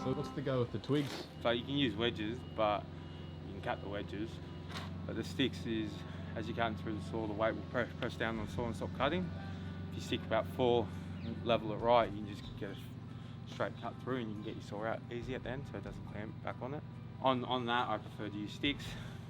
So what's the go with the twigs? So you can use wedges, but you can cut the wedges. But the sticks is, as you cut through the saw, the weight will press down on the saw and stop cutting. If you stick about 4, level it right, you can just get a straight cut through and you can get your saw out easy at the end so it doesn't clamp back on it. On that, I prefer to use sticks.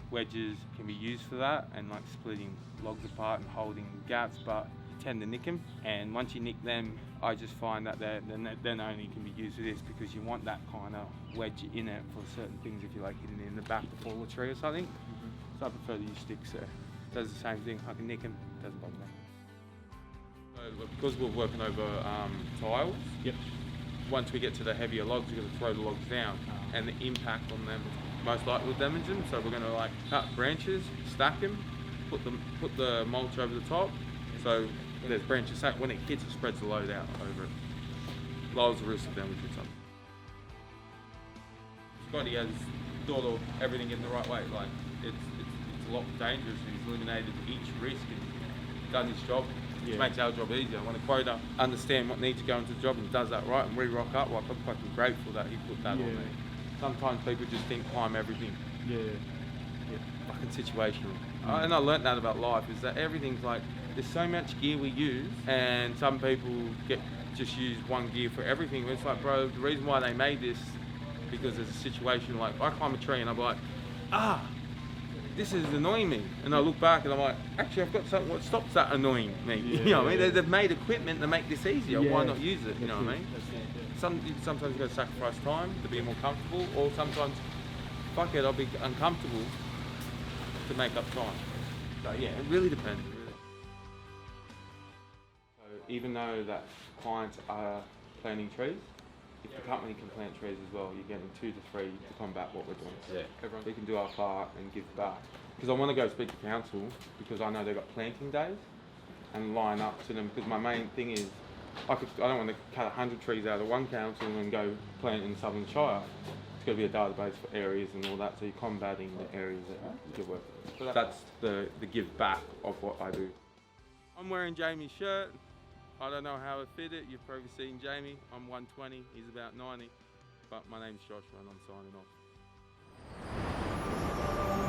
Wedges can be used for that and like splitting logs apart and holding gaps, but you tend to nick them. And once you nick them, I just find that then only can be used for this because you want that kind of wedge in it for certain things if you like hitting it in the back to fall a tree or something. So I prefer to use sticks there. Does the same thing, I can nick them, doesn't bother me. So because we're working over tiles, Yep. once we get to the heavier logs, we're going to throw the logs down and the impact on them most likely will damage them. So we're going to like cut branches, stack them, put the mulch over the top. So there's branches, when it hits, it spreads the load out over it. Lowers the risk of damage or something. Scotty has thought of everything in the right way. Like it's a lot dangerous. He's eliminated each risk and done his job. Which makes our job easier. When a quota understands what needs to go into the job and does that right, and we rock up, like I'm fucking grateful that he put that on me. Sometimes people just think climb everything. Yeah. Fucking situational. And I learnt that about life, is that everything's like, there's so much gear we use, and some people just use one gear for everything. It's like, bro, the reason why they made this, because there's a situation like, I climb a tree and I'm like, this is annoying me. And I look back and I'm like, actually I've got something what stops that annoying me. You know what I mean? They've made equipment to make this easier. Why not use it? You know what I mean? Sometimes you've got to sacrifice time to be more comfortable, or sometimes, fuck it, I'll be uncomfortable to make up time. So yeah, it really depends. So even though that clients are planting trees, if the company can plant trees as well, you're getting 2 to 3 to combat what we're doing. Everyone, we can do our part and give back. Because I want to go speak to council, because I know they've got planting days, and line up to them. Because my main thing is, I don't want to cut 100 trees out of one council and go plant in Southern Shire. It's got to be a database for areas and all that, so you're combating the areas that you're working with. So that's the give back of what I do. I'm wearing Jamie's shirt. I don't know how it fitted. You've probably seen Jamie. I'm 120, he's about 90. But my name's Joshua and I'm signing off.